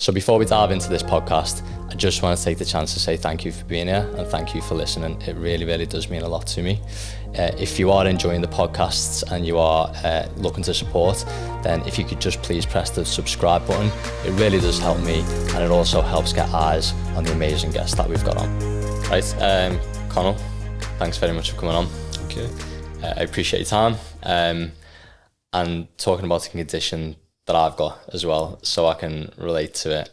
So before we dive into this podcast, I just want to take the chance to say thank you for being here and thank you for listening. It really, really does mean a lot to me. If you are enjoying the podcasts and you are looking to support, then if you could just please press the subscribe button. It really does help me, and it also helps get eyes on the amazing guests that we've got on. Right, Conall, thanks very much for coming on. Thank you. I appreciate your time and talking about the condition that I've got as well, so I can relate to it.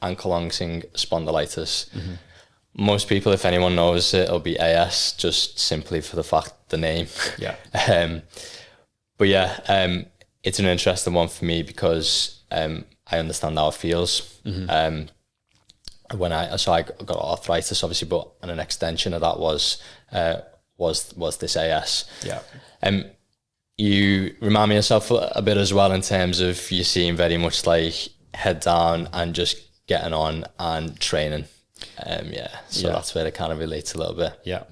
Ankylosing Spondylitis. Mm-hmm. Most people, if anyone knows it, it'll be AS, just simply for the fact the name. Yeah. But yeah, it's an interesting one for me because I understand how it feels. Mm-hmm. So I got arthritis, obviously, but an extension of that was this AS. Yeah. You remind me of yourself a bit as well in terms of you seem very much like head down and just getting on and training. That's where it kind of relates a little bit. Yeah.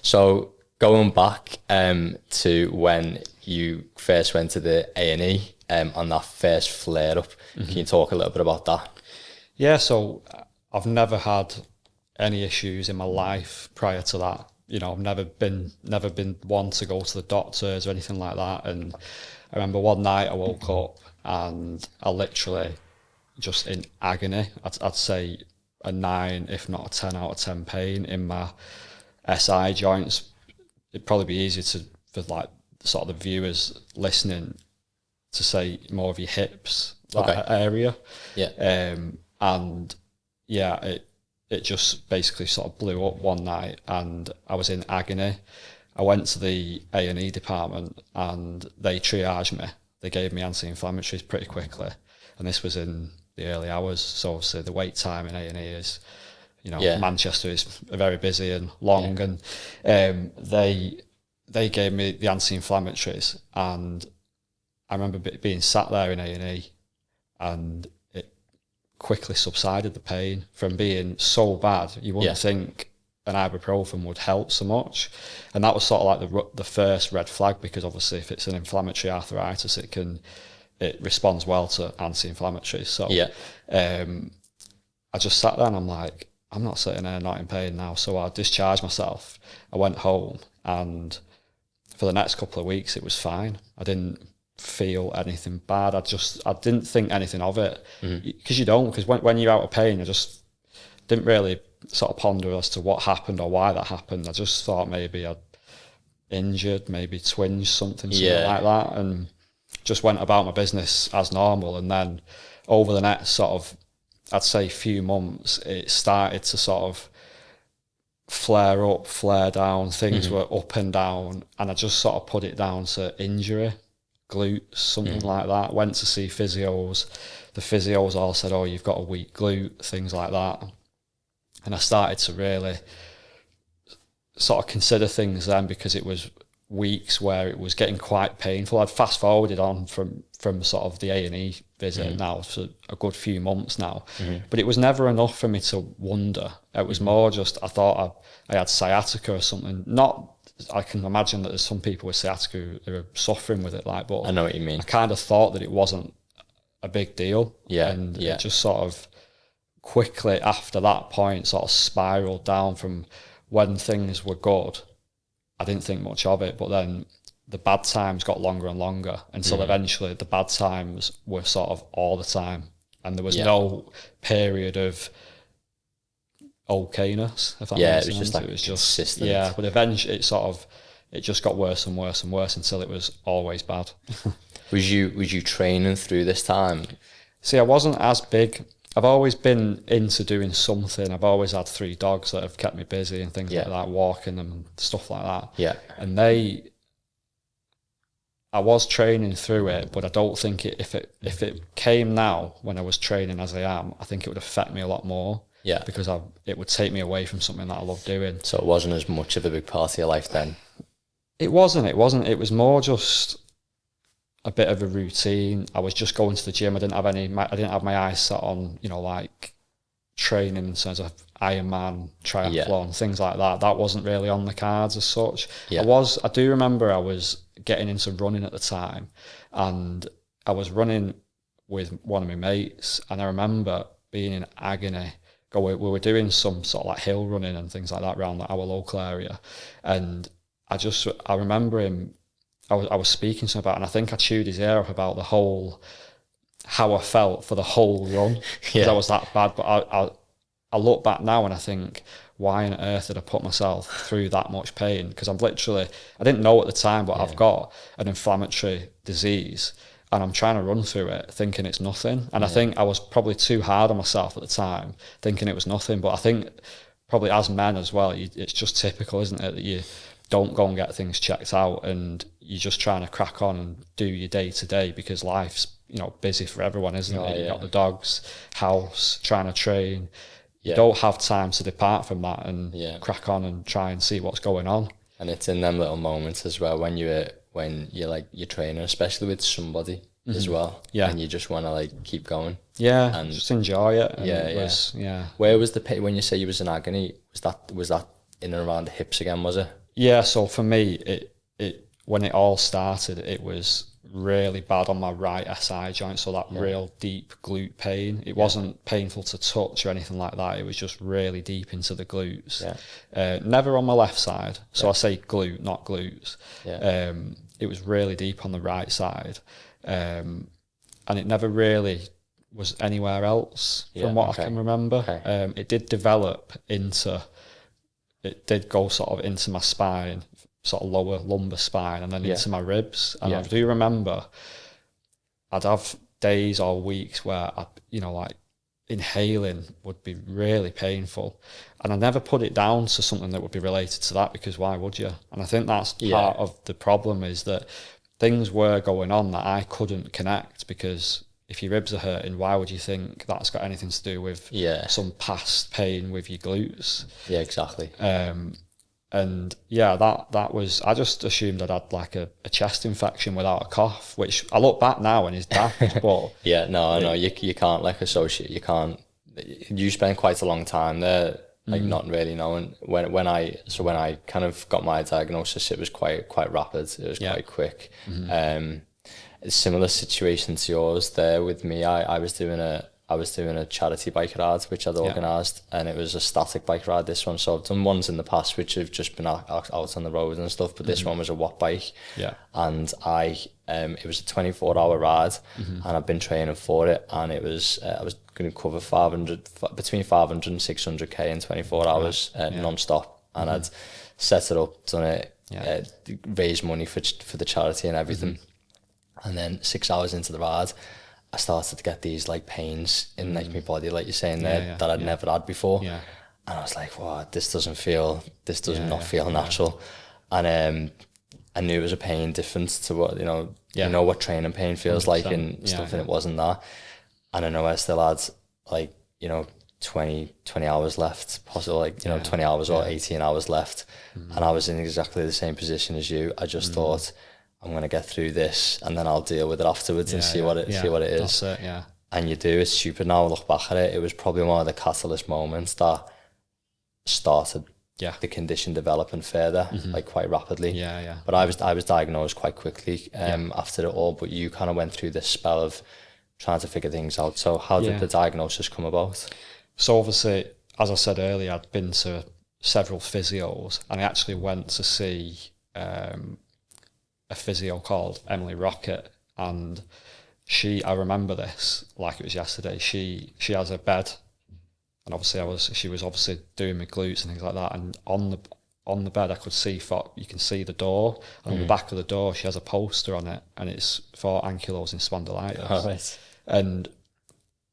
So going back to when you first went to the A&E on that first flare up, mm-hmm. Can you talk a little bit about that? Yeah, so I've never had any issues in my life prior to that. You know, I've never been one to go to the doctors or anything like that. And I remember one night I woke up and I literally just in agony. I'd say a 9, if not a 10 out of 10 pain in my SI joints. It'd probably be easier for like sort of the viewers listening to say more of your hips, that area. Yeah. And yeah, it just basically sort of blew up one night and I was in agony. I went to the A&E department and they triaged me. They gave me anti-inflammatories pretty quickly. And this was in the early hours. So obviously the wait time in A&E is, Manchester is very busy and long. Yeah. And they gave me the anti-inflammatories and I remember being sat there in A&E and quickly subsided the pain from being so bad. You wouldn't think an ibuprofen would help so much, and that was sort of like the first red flag, because obviously if it's an inflammatory arthritis, it responds well to anti-inflammatories. So I just sat there and I'm like, I'm not sitting there not in pain now. So I discharged myself. I went home and for the next couple of weeks it was fine. I didn't feel anything bad. I didn't think anything of it, because you don't, because when you're out of pain, I just didn't really sort of ponder as to what happened or why that happened. I just thought maybe I'd injured, maybe twinged something like that, and just went about my business as normal. And then over the next sort of, I'd say, few months, it started to sort of flare up, flare down. Things were up and down, and I just sort of put it down to injury. Glutes, something like that. Went to see physios. The physios all said, oh, you've got a weak glute, things like that. And I started to really sort of consider things then, because it was weeks where it was getting quite painful. I'd fast forwarded on from sort of the A&E visit now for a good few months now, but it was never enough for me to wonder. It was more just, I thought I had sciatica or something. Not, I can imagine that there's some people with sciatica who are suffering with it, but I know what you mean. I kind of thought that it wasn't a big deal. It just sort of quickly after that point sort of spiraled down. From when things were good, I didn't think much of it, but then the bad times got longer and longer until eventually the bad times were sort of all the time, and there was no period of okayness, if that makes sense. It was just consistent. But eventually it just got worse and worse and worse until it was always bad. Was you training through this time? See, I wasn't as big. I've always been into doing something. I've always had 3 dogs that have kept me busy and things like that, walking them and stuff like that. Yeah. And I was training through it, but I don't think if it came now when I was training as I am, I think it would affect me a lot more. Yeah. Because it would take me away from something that I love doing. So it wasn't as much of a big part of your life then? It wasn't. It was more just a bit of a routine. I was just going to the gym. I didn't have my eyes set on, like training in terms of ironman, triathlon, things like that. That wasn't really on the cards as such. Yeah. I do remember I was getting into running at the time, and I was running with one of my mates, and I remember being in agony. We were doing some sort of like hill running and things like that around our local area, and I remember him. I was speaking to him about, and I think I chewed his ear up about the whole how I felt for the whole run. Yeah. I was that bad, but I look back now and I think, why on earth did I put myself through that much pain? Because I didn't know at the time, but I've got an inflammatory disease and I'm trying to run through it thinking it's nothing. And I think I was probably too hard on myself at the time, thinking it was nothing. But I think probably as men as well, it's just typical, isn't it, that you don't go and get things checked out and you're just trying to crack on and do your day to day because life's, busy for everyone, isn't it? You've got the dogs, house, trying to train. You don't have time to depart from that and crack on and try and see what's going on. And it's in them little moments as well when you're training, especially with somebody as well. Yeah. And you just want to like keep going. Yeah. And just enjoy it. And Where was the pain when you say you was in agony? Was that in and around the hips again, was it? Yeah, so for me it when it all started, it was really bad on my right SI joint, so that real deep glute pain. It wasn't painful to touch or anything like that. It was just really deep into the glutes. Never on my left side, so I say glute, not glutes. It was really deep on the right side, and it never really was anywhere else from what I can remember. It did develop it did go sort of into my spine, sort of lower lumbar spine, and then into my ribs. And I do remember I'd have days or weeks where inhaling would be really painful, and I never put it down to something that would be related to that, because why would you? And I think that's part of the problem, is that things were going on that I couldn't connect, because if your ribs are hurting, why would you think that's got anything to do with some past pain with your glutes? Yeah, exactly. And that was, I just assumed I'd had like a chest infection without a cough, which I look back now and is daft, but you can't like associate, you spend quite a long time there, like not really knowing. When I kind of got my diagnosis, it was quite rapid, it was quite quick. A similar situation to yours there with me. I was doing a charity bike ride which I'd organised, and it was a static bike ride, this one. So I've done ones in the past which have just been out on the road and stuff, but this one was a watt bike. And it was a 24-hour ride, and I've been training for it, and it was I was going to cover between 500 and 600k in 24 hours non-stop, and I'd set it up, done it, raised money for the charity and everything. And then 6 hours into the ride, I started to get these like pains in like my body, like you're saying there, that I'd never had before. And I was like, wow, this does not feel natural. And I knew it was a pain different to what, what training pain feels like and stuff, and it wasn't that. And I know I still had like, 20 hours left, possibly 20 hours or 18 hours left. And I was in exactly the same position as you. I just thought, I'm going to get through this and then I'll deal with it afterwards and see what it is. That's it, And you do. It's stupid now I look back at it. It was probably one of the catalyst moments that started the condition developing further, like quite rapidly. But I was diagnosed quite quickly after it all. But you kind of went through this spell of trying to figure things out. So how did the diagnosis come about? So obviously, as I said earlier, I'd been to several physios, and I actually went to see a physio called Emily Rocket, and I remember this like it was yesterday. She has a bed, and obviously she was obviously doing my glutes and things like that, and on the bed I could see, you can see the door, and on the back of the door she has a poster on it, and it's for Ankylosing Spondylitis. Oh, right. And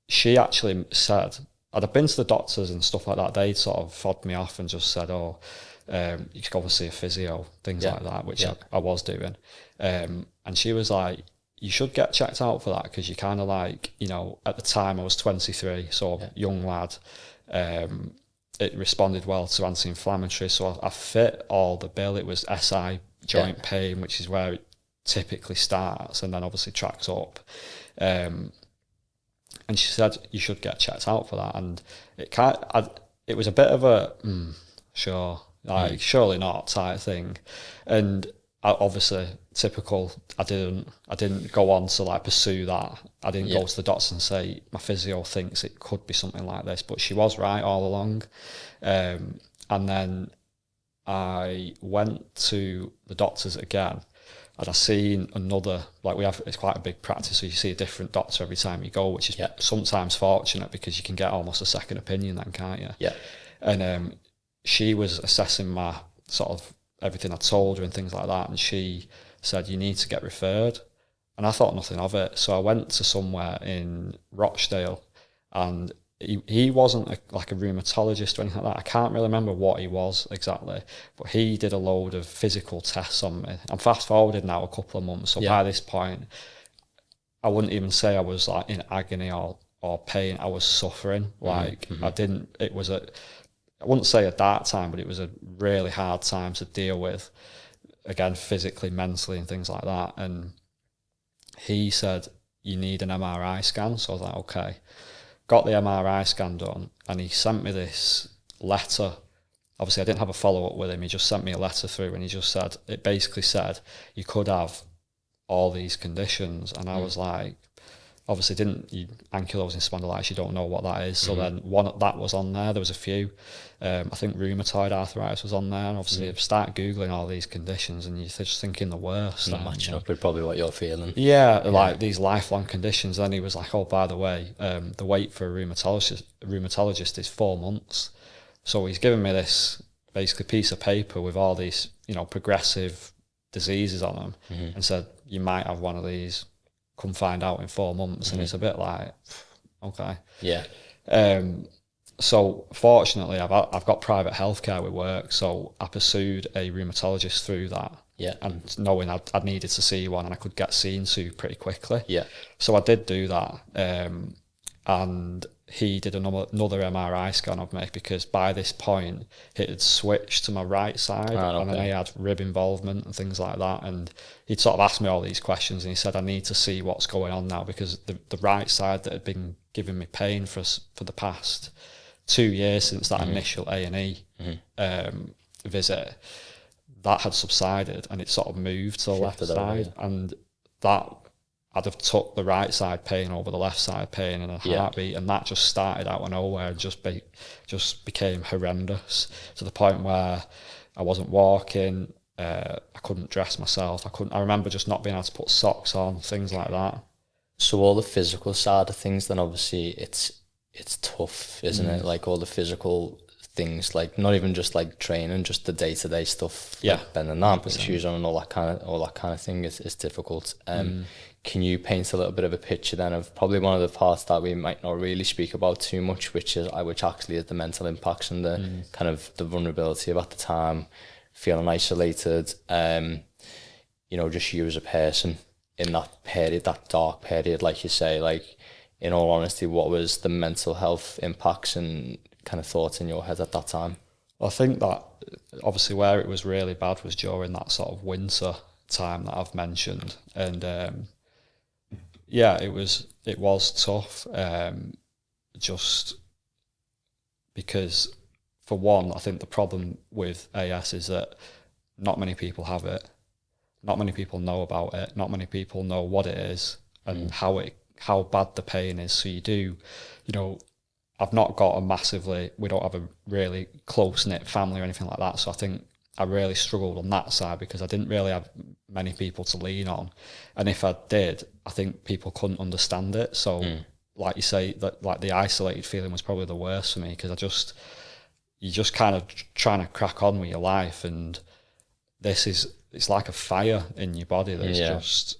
she actually said, I'd been to the doctors and stuff like that, they'd sort of fobbed me off and just said, you could go and see a physio, things like that, which I was doing. And she was like, you should get checked out for that, because you kind of like, at the time I was 23, so young lad. It responded well to anti-inflammatory, so I fit all the bill. It was SI joint pain, which is where it typically starts, and then obviously tracks up. And she said, you should get checked out for that. And it was a bit of a, sure, like surely not type thing. And obviously typical. I didn't go on to like pursue that. I didn't go to the doctor and say my physio thinks it could be something like this, but she was right all along. And then I went to the doctors again, and I seen another, like it's quite a big practice, so you see a different doctor every time you go, which is sometimes fortunate because you can get almost a second opinion then, can't you? Yeah. And she was assessing my sort of everything I told her and things like that, and she said, you need to get referred. And I thought nothing of it. So I went to somewhere in Rochdale, and he wasn't like a rheumatologist or anything like that. I can't really remember what he was exactly, but he did a load of physical tests on me. I'm fast forwarded now a couple of months, so by this point, I wouldn't even say I was like in agony or pain. I was suffering. Like it was I wouldn't say a dark time, but it was a really hard time to deal with, again, physically, mentally, and things like that. And he said, you need an MRI scan. So I was like, okay. Got the MRI scan done, and he sent me this letter. Obviously, I didn't have a follow-up with him. He just sent me a letter through, and he just said, it basically said, you could have all these conditions. And I was like, obviously ankylosing spondylitis, you don't know what that is. So then one that was on there. There was a few. I think rheumatoid arthritis was on there. And obviously, you start Googling all these conditions and you're just thinking the worst. Not matching up with probably what you're feeling. Yeah, like these lifelong conditions. Then he was like, oh, by the way, the wait for a rheumatologist is 4 months. So he's given me this basically piece of paper with all these, progressive diseases on them and said, you might have one of these. Come find out in 4 months. And it's a bit like, okay. Yeah. So fortunately, I've got private healthcare with work, so I pursued a rheumatologist through that. Yeah. And knowing I'd needed to see one and I could get seen to pretty quickly. Yeah. So I did do that. And he did another MRI scan of me because by this point it had switched to my right side and then I had rib involvement and things like that. And he'd sort of asked me all these questions and he said, I need to see what's going on now because the right side that had been giving me pain for the past 2 years since that initial A&E visit, that had subsided and it sort of moved to the left side. And that I'd have took the right side pain over the left side pain in a heartbeat, and that just started out of nowhere and just became horrendous to the point where I wasn't walking, I couldn't dress myself, I remember just not being able to put socks on, things like that. So all the physical side of things, then obviously it's tough, isn't it? Like all the physical things, like not even just like training, just the day-to-day stuff, like bending down, putting shoes on and all that kind of thing is difficult. Can you paint a little bit of a picture then of probably one of the parts that we might not really speak about too much, which actually is the mental impacts and the kind of the vulnerability of at the time, feeling isolated, just you as a person in that period, that dark period, like you say, like in all honesty, what was the mental health impacts and kind of thoughts in your head at that time? Well, I think that obviously where it was really bad was during that sort of winter time that I've mentioned, and it was tough, just because for one, I think the problem with AS is that not many people have it, not many people know about it, not many people know what it is and how bad the pain is. So you do, I've not got we don't have a really close-knit family or anything like that. So I think I really struggled on that side because I didn't really have many people to lean on. And if I did, I think people couldn't understand it. So like you say, that like the isolated feeling was probably the worst for me because you're just kind of trying to crack on with your life. And it's like a fire in your body that's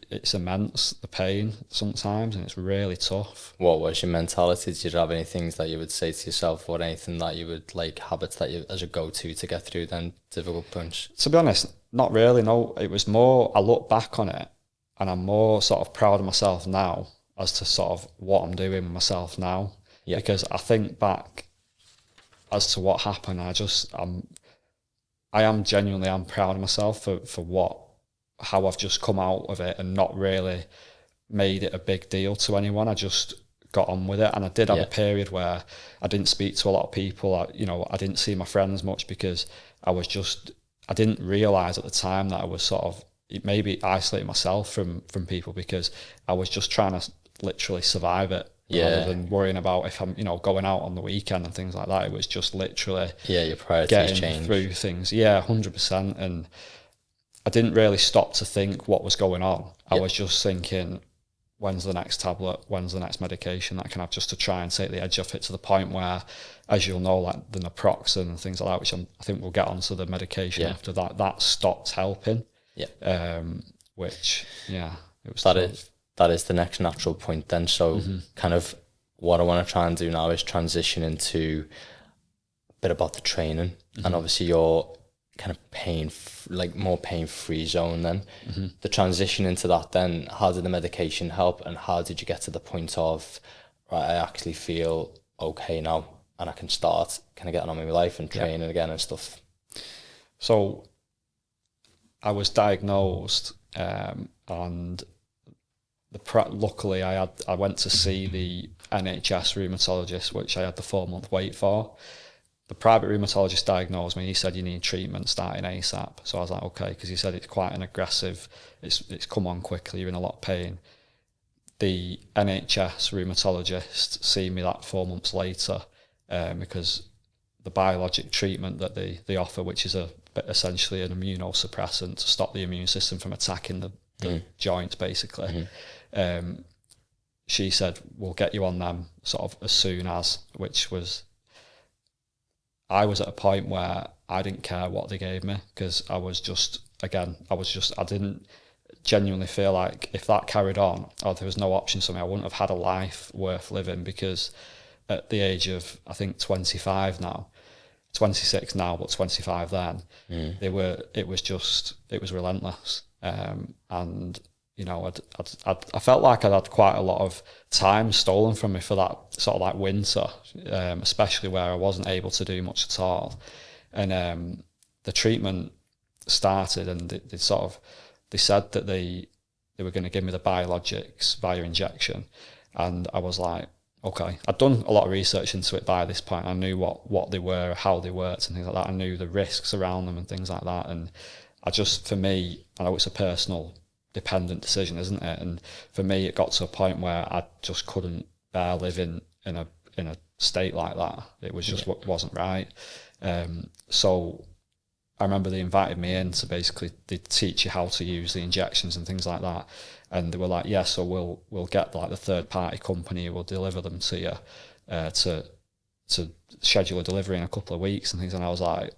it's immense, the pain sometimes, and it's really tough. What was your mentality? Did you have any things that you would say to yourself or anything that you would like, habits that you as a go-to to get through then difficult punch? To be honest, not really, no. It was more, I look back on it and I'm more sort of proud of myself now as to sort of what I'm doing with myself now. Yeah. Because I think back as to what happened, I am genuinely proud of myself for how I've just come out of it and not really made it a big deal to anyone. I just got on with it. And I did have a period where I didn't speak to a lot of people. I didn't see my friends much because I didn't realise at the time that I was sort of, maybe isolating myself from people, because I was just trying to literally survive it. Rather than worrying about if I'm, going out on the weekend and things like that. It was just literally your priorities getting change through things. 100%. And I didn't really stop to think what was going on. I was just thinking, when's the next tablet? When's the next medication that I can have, just to try and take the edge off it, to the point where, as you'll know, like the naproxen and things like that, which I think we'll get onto the medication after that stopped helping. Which, it was that is the next natural point then. So kind of what I want to try and do now is transition into a bit about the training, and obviously your kind of more pain-free zone then. The transition into that then, how did the medication help, and how did you get to the point of, right, I actually feel okay now and I can start kind of getting on with my life and training again and stuff? So I was diagnosed, and luckily I went to see the NHS rheumatologist, which I had the 4-month wait for. The private rheumatologist diagnosed me. He said, you need treatment starting ASAP. So I was like, okay, because he said it's quite an aggressive, it's come on quickly, you're in a lot of pain. The NHS rheumatologist seen me that 4 months later, because the biologic treatment that they offer, which is essentially an immunosuppressant to stop the immune system from attacking the joint, basically. She said, we'll get you on them sort of as soon as, which was, I was at a point where I didn't care what they gave me, because I didn't genuinely feel like if that carried on, or there was no options for me, I wouldn't have had a life worth living, because at the age of, I think 25 now, 26 now, but 25 then, it was relentless. And I felt like I'd had quite a lot of time stolen from me for that sort of like winter, especially where I wasn't able to do much at all. And the treatment started, and they said that they were going to give me the biologics via injection, and I was like, okay. I'd done a lot of research into it by this point. I knew what they were, how they worked and things like that. I knew the risks around them and things like that. And for me, I know it's a personal dependent decision, isn't it? And for me, it got to a point where I just couldn't bear living in a state like that. It was just what wasn't right. So I remember they invited me in to basically, they teach you how to use the injections and things like that. And they were like, so we'll get like the third party company will deliver them to you, to schedule a delivery in a couple of weeks and things. And I was like,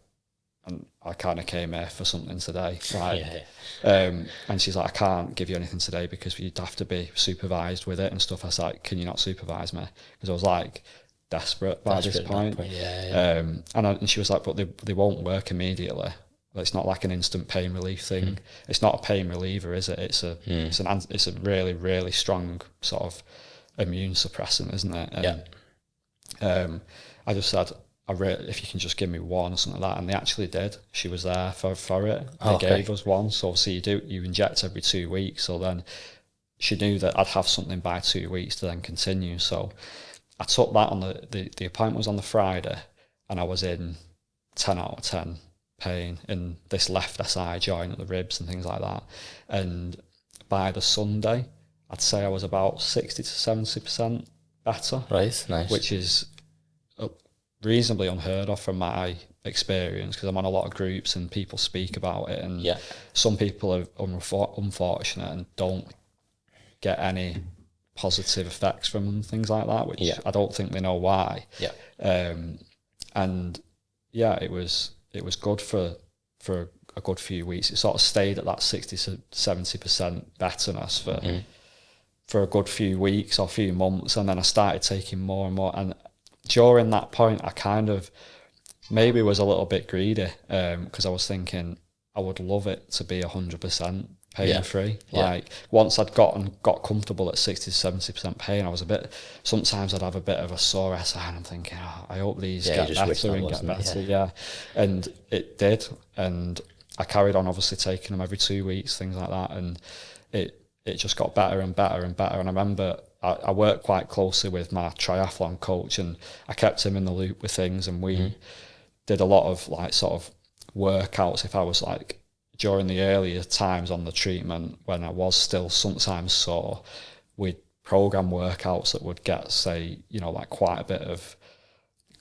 and I kind of came here for something today, right? And she's like, I can't give you anything today because you'd have to be supervised with it and stuff. I was like, can you not supervise me? Because I was like desperate by this point. And she was like, but they won't work immediately. It's not like an instant pain relief thing. It's not a pain reliever, is it? It's a really, really strong sort of immune suppressant, isn't it? And I just said, if you can just give me one or something like that, and they actually did. She was there for it. They gave us one. So obviously you inject every 2 weeks. So then she knew that I'd have something by 2 weeks to then continue. So I took that on the appointment was on the Friday, and I was in 10 out of 10 pain in this left SI joint at the ribs and things like that. And by the Sunday, I'd say I was about 60 to 70% better. Right, nice. Which is reasonably unheard of from my experience, because I'm on a lot of groups and people speak about it, and some people are unfortunate and don't get any positive effects from them, things like that, which I don't think they know why. And it was good for a good few weeks. It sort of stayed at that 60 to 70% betterness for a good few weeks or few months, and then I started taking more and more. And during that point, I kind of maybe was a little bit greedy, because I was thinking I would love it to be 100% pain-free. Like once I'd got comfortable at 60 to 70% pain, sometimes I'd have a bit of a sore SI, and I'm thinking, I hope these get better and get better. And it did, and I carried on obviously taking them every 2 weeks, things like that, and it just got better and better and better. And I remember I worked quite closely with my triathlon coach, and I kept him in the loop with things, and we did a lot of like sort of workouts. If I was like, during the earlier times on the treatment, when I was still sometimes sore, we'd program workouts that would get, say, like quite a bit of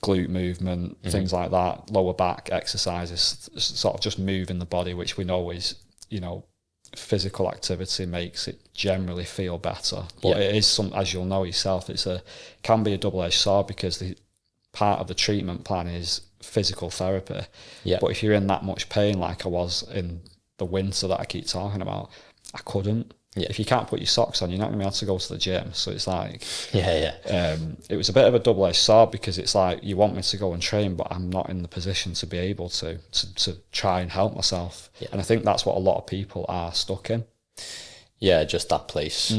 glute movement, things like that, lower back exercises, sort of just moving the body, which we know is, physical activity makes it generally feel better. But it is as you'll know yourself, can be a double-edged sword, because the part of the treatment plan is physical therapy. But if you're in that much pain, like I was in the winter that I keep talking about, I couldn't. If you can't put your socks on, you're not going to be able to go to the gym. So it's like, it was a bit of a double-edged sword, because it's like, you want me to go and train, but I'm not in the position to be able to try and help myself. And I think that's what a lot of people are stuck in. Just that place.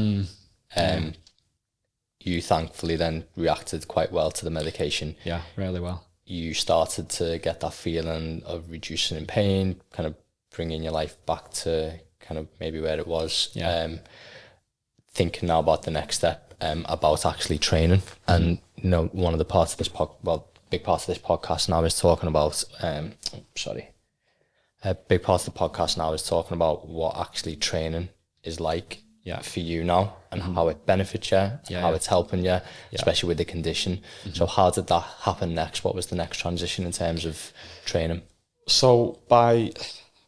You thankfully then reacted quite well to the medication. Really well. You started to get that feeling of reducing in pain, kind of bringing your life back to kind of maybe where it was. Thinking now about the next step, about actually training. And one of the parts of this big part of this podcast now is talking about a big part of the podcast now is talking about what actually training is like for you now, and how it benefits you, how it's helping you, especially with the condition. So how did that happen next? What was the next transition in terms of training? So by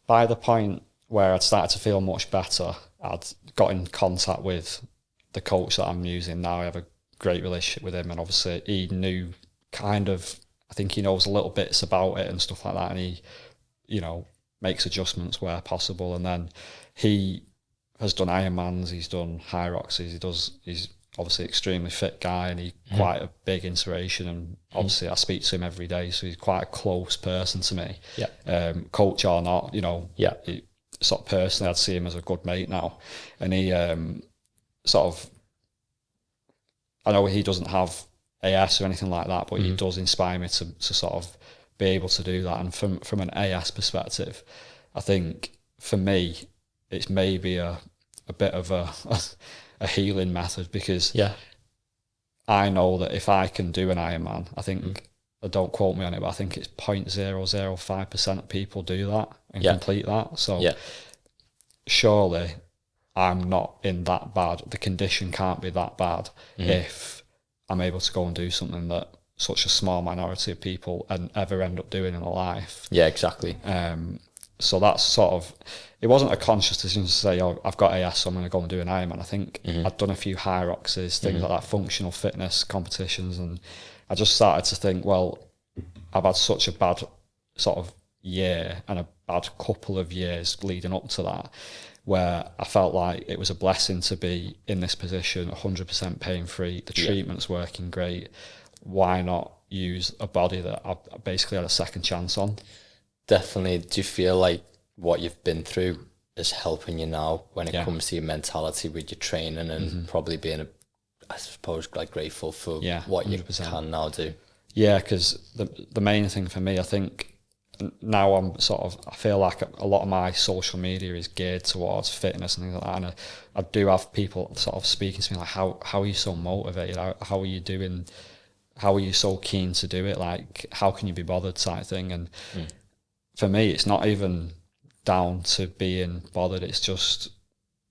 the point where I'd started to feel much better, I'd got in contact with the coach that I'm using now. I have a great relationship with him, and obviously he knew I think he knows a little bits about it and stuff like that, and he, makes adjustments where possible. And then he has done Ironmans, he's done high roxes, he's obviously an extremely fit guy, and he's quite a big inspiration, and obviously I speak to him every day, so he's quite a close person to me. Coach or not, he, sort of personally, I'd see him as a good mate now. And he I know he doesn't have AS or anything like that, but he does inspire me to sort of be able to do that. And from an AS perspective, I think for me, it's maybe a bit of a healing method, because I know that if I can do an Ironman, I think, don't quote me on it, but I think it's 0.005% of people do that and complete that. So surely I'm not in that bad. The condition can't be that bad if I'm able to go and do something that such a small minority of people ever end up doing in their life. Exactly. So that's sort of, it wasn't a conscious decision to say, I've got AS, so I'm going to go and do an Ironman. I think I'd done a few high roxes, things like that, functional fitness competitions, and I just started to think, well, I've had such a bad sort of year and a bad couple of years leading up to that, where I felt like it was a blessing to be in this position, 100% pain-free, the treatment's working great. Why not use a body that I basically had a second chance on? Definitely. Do you feel like what you've been through is helping you now when it comes to your mentality with your training, and probably being, I suppose, like grateful for what 100%. You can now do? Yeah, because the main thing for me, I think now I feel like a lot of my social media is geared towards fitness and things like that, and I do have people sort of speaking to me like, how are you so motivated? How are you doing? How are you so keen to do it? Like, how can you be bothered, type thing? And for me, it's not even down to being bothered. It's just,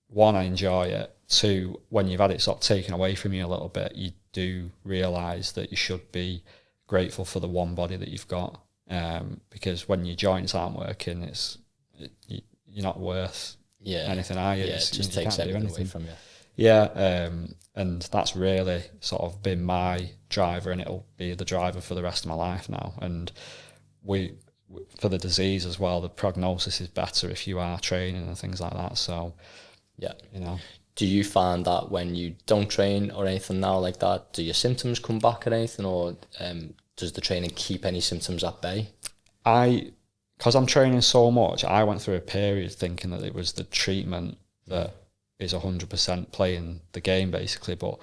one, I enjoy it. Two, when you've had it sort of taken away from you a little bit, you do realise that you should be grateful for the one body that you've got. Because when your joints aren't working, you're not worth anything, are you? It just takes everything away from you. And that's really sort of been my driver, and it'll be the driver for the rest of my life now. And for the disease as well, the prognosis is better if you are training and things like that. So, Do you find that when you don't train or anything now like that, do your symptoms come back or anything, or does the training keep any symptoms at bay? Because I'm training so much, I went through a period thinking that it was the treatment that is 100% playing the game, basically. But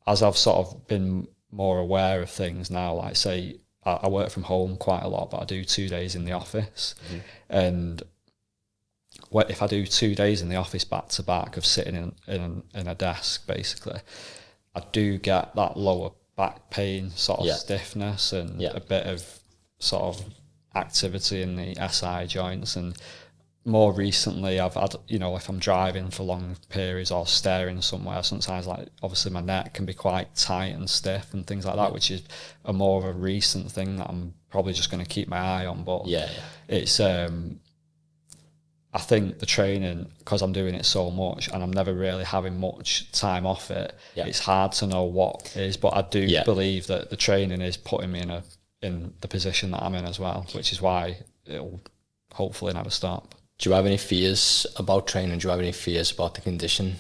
as I've sort of been more aware of things now, like say, I work from home quite a lot, but I do 2 days in the office. And if I do 2 days in the office back to back of sitting in a desk, basically, I do get that lower back pain, sort of stiffness, and a bit of sort of activity in the SI joints. And more recently, I've had, if I'm driving for long periods or staring somewhere, sometimes like obviously my neck can be quite tight and stiff and things like that, which is a more of a recent thing that I'm probably just going to keep my eye on. But it's I think the training, because I'm doing it so much and I'm never really having much time off it, it's hard to know what it is. But I do believe that the training is putting me in the position that I'm in as well, which is why it'll hopefully never stop. Do you have any fears about training? Do you have any fears about the condition?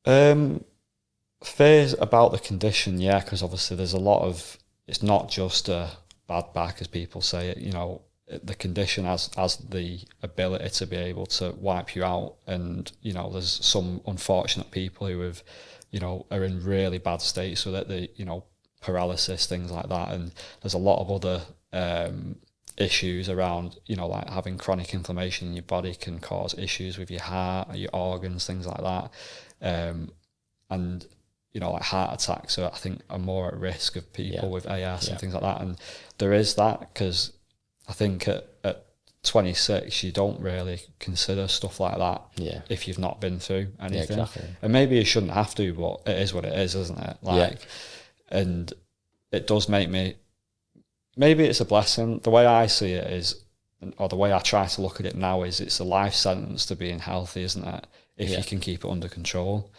Fears about the condition, yeah, because obviously there's a lot of, it's not just a bad back as people say it, the condition has the ability to be able to wipe you out, and there's some unfortunate people who have are in really bad states with it, the paralysis, things like that, and there's a lot of other issues around like having chronic inflammation in your body can cause issues with your heart, your organs, things like that, and like heart attacks I think are more at risk of people with AS and things like that. And there is that, because I think at 26 you don't really consider stuff like that if you've not been through anything. And maybe you shouldn't have to, but it is what it is, isn't it? And it does make me, maybe it's a blessing. The way I see it is, or the way I try to look at it now, is it's a life sentence to being healthy, isn't it? If you can keep it under control.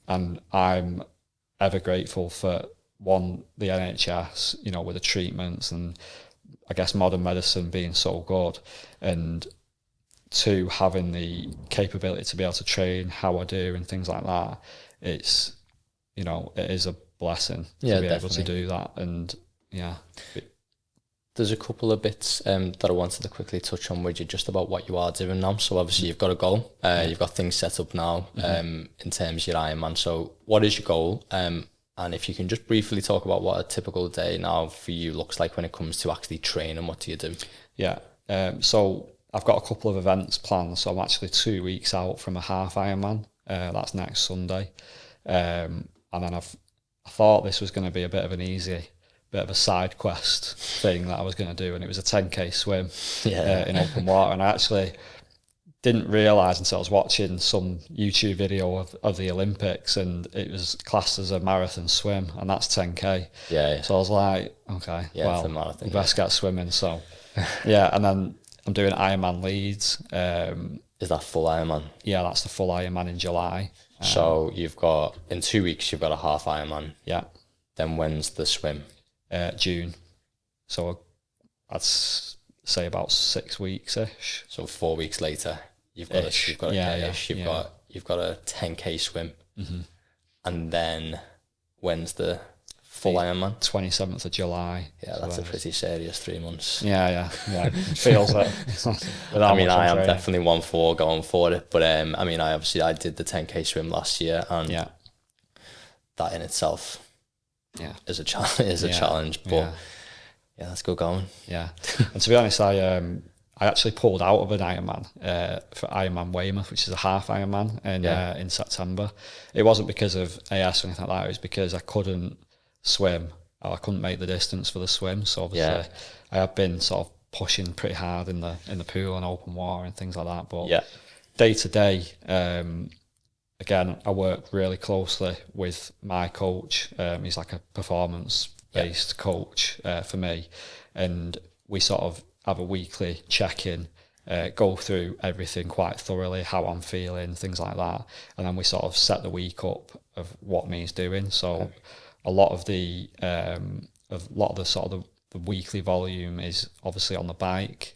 And I'm ever grateful for, one, the NHS, with the treatments and I guess modern medicine being so good, and two, having the capability to be able to train how I do and things like that. It's, it is a blessing to be able to do that. And there's a couple of bits that I wanted to quickly touch on with you, just about what you are doing now. So obviously you've got a goal, you've got things set up now in terms of your Ironman. So what is your goal? And if you can just briefly talk about what a typical day now for you looks like when it comes to actually training, what do you do? So I've got a couple of events planned. So I'm actually 2 weeks out from a half Ironman. That's next Sunday. And then I thought this was going to be a bit of a side quest thing that I was going to do, and it was a 10k swim in open water. And I actually didn't realise until I was watching some YouTube video of the Olympics, and it was classed as a marathon swim, and that's 10k. So I was like, okay, well, marathon, best get swimming. So and then I'm doing Ironman Leeds. Is that full Ironman? Yeah, that's the full Ironman in July. So you've got, in 2 weeks, you've got a half Ironman. Then when's the swim? June. So I'd say about 6 weeks-ish. So 4 weeks later, you've got a 10k swim. And then when's the full Ironman? 27th of July. That's a pretty serious 3 months. Feels it. I mean, I am definitely 1-4 going for it, but I mean, I did the 10k swim last year, and that in itself is a challenge, but let's go going. And to be honest, I actually pulled out of an Ironman for Ironman Weymouth, which is a half Ironman in September. It wasn't because of AS or anything like that, it was because I couldn't swim, or I couldn't make the distance for the swim. So obviously I have been sort of pushing pretty hard in the pool and open water and things like that, but day to day, again, I work really closely with my coach. He's like a performance-based coach for me, and we sort of have a weekly check-in, go through everything quite thoroughly, how I'm feeling, things like that, and then we sort of set the week up of what me's doing. So a lot of the sort of the weekly volume is obviously on the bike,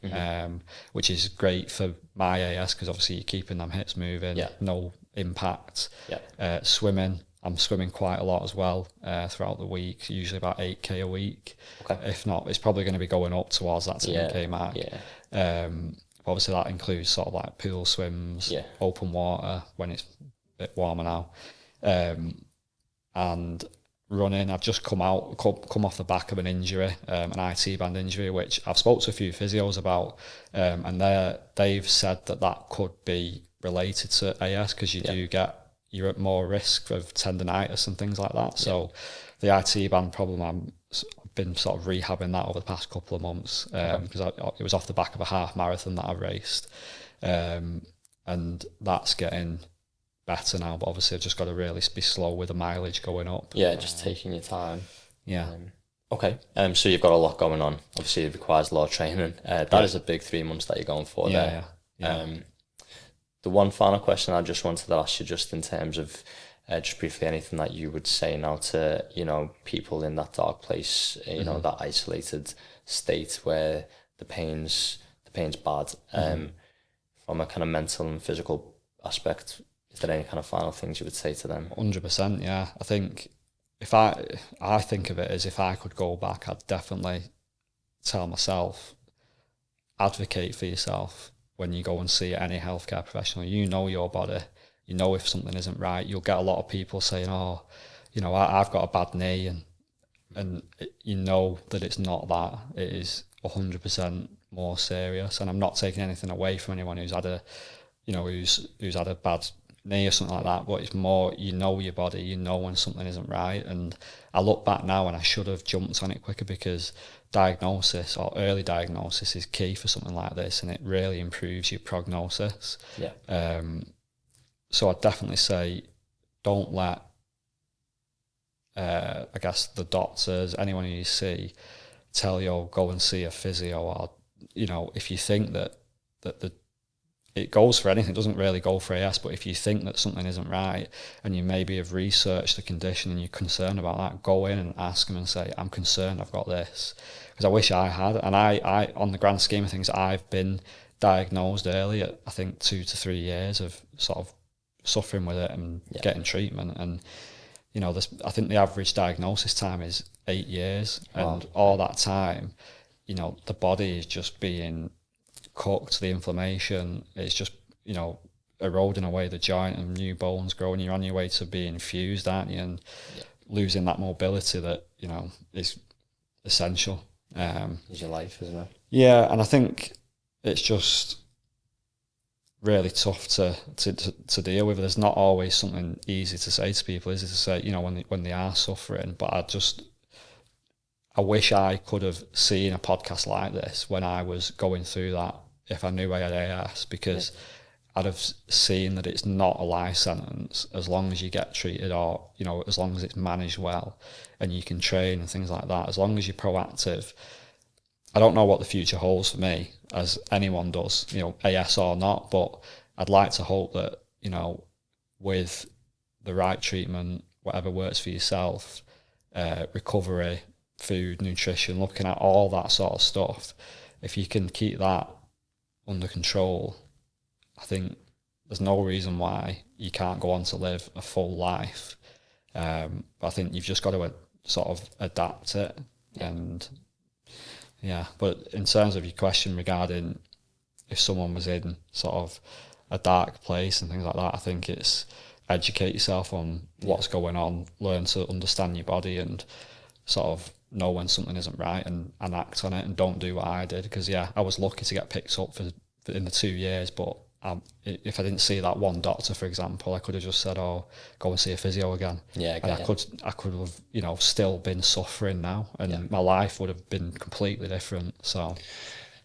which is great for my AS, because obviously you're keeping them hips moving, no impact. Swimming, I'm swimming quite a lot as well throughout the week, usually about 8k a week. If not, it's probably going to be going up towards that 10k mark. Obviously that includes sort of like pool swims, open water when it's a bit warmer now, and running. I've just come off the back of an injury, an IT band injury, which I've spoke to a few physios about, and they've said that could be related to AS, because you're at more risk of tendonitis and things like that. So the IT band problem I'm been sort of rehabbing that over the past couple of months, because it was off the back of a half marathon that I raced, and that's getting better now. But obviously, I've just got to really be slow with the mileage going up. Yeah, just taking your time. Yeah. Okay. So you've got a lot going on. Obviously, it requires a lot of training. That is a big 3 months that you're going for there. Yeah. The one final question I just wanted to ask you, just in terms of just briefly, anything that you would say now to, you know, people in that dark place, you know, that isolated state where the pain's bad, from a kind of mental and physical aspect. Is there any kind of final things you would say to them? 100%, yeah. I think if I think of it as if I could go back, I'd definitely tell myself, advocate for yourself when you go and see any healthcare professional. You know your body. You know if something isn't right. You'll get a lot of people saying, oh, you know, I've got a bad knee, and you know that it's not that. It is 100% more serious. And I'm not taking anything away from anyone who's had a, you know, who's had a bad knee or something like that, but it's more, you know your body, you know when something isn't right. And I look back now and I should have jumped on it quicker, because diagnosis or early diagnosis is key for something like this, and it really improves your prognosis. So I'd definitely say, don't let I guess the doctors, anyone who you see, tell you go and see a physio, or, you know, if you think that it goes for anything, it doesn't really go for AS, but if you think that something isn't right and you maybe have researched the condition and you're concerned about that, go in and ask them and say, I'm concerned, I've got this. Because I wish I had, and I on the grand scheme of things, I've been diagnosed early at, I think, 2 to 3 years of sort of suffering with it and getting treatment. And, you know, I think the average diagnosis time is 8 years. Wow. And all that time, you know, the body is just being cooked, the inflammation, it's just, you know, eroding away the joint and new bones growing. You're on your way to being fused, aren't you? And losing that mobility that, you know, is essential. It's your life, isn't it? Yeah, and I think it's just really tough to deal with. There's not always something easy to say to people, is it, to say, you know, when they are suffering. But I wish I could have seen a podcast like this when I was going through that, if I knew I had AS, because I'd have seen that it's not a life sentence as long as you get treated, or, you know, as long as it's managed well and you can train and things like that, as long as you're proactive. I don't know what the future holds for me, as anyone does, you know, AS or not, but I'd like to hope that, you know, with the right treatment, whatever works for yourself, recovery, food, nutrition, looking at all that sort of stuff, if you can keep that under control, I think there's no reason why you can't go on to live a full life. But I think you've just got to sort of adapt it. And but in terms of your question regarding if someone was in sort of a dark place and things like that, I think it's educate yourself on what's going on, learn to understand your body, and sort of know when something isn't right and act on it, and don't do what I did. Because I was lucky to get picked up for in the 2 years, but if I didn't see that one doctor, for example, I could have just said, "Oh, go and see a physio again." I could have, you know, still been suffering now, and my life would have been completely different. So,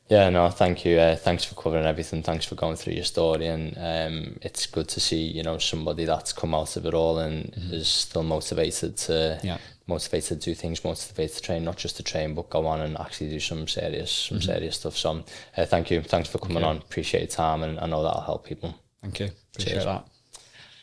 no, thank you. Thanks for covering everything. Thanks for going through your story, and it's good to see, you know, somebody that's come out of it all and is still motivated to do things, motivated to train, not just to train, but go on and actually do some serious stuff. So thank you. Thanks for coming on. Appreciate your time, and I know that'll help people. Thank you. Appreciate that.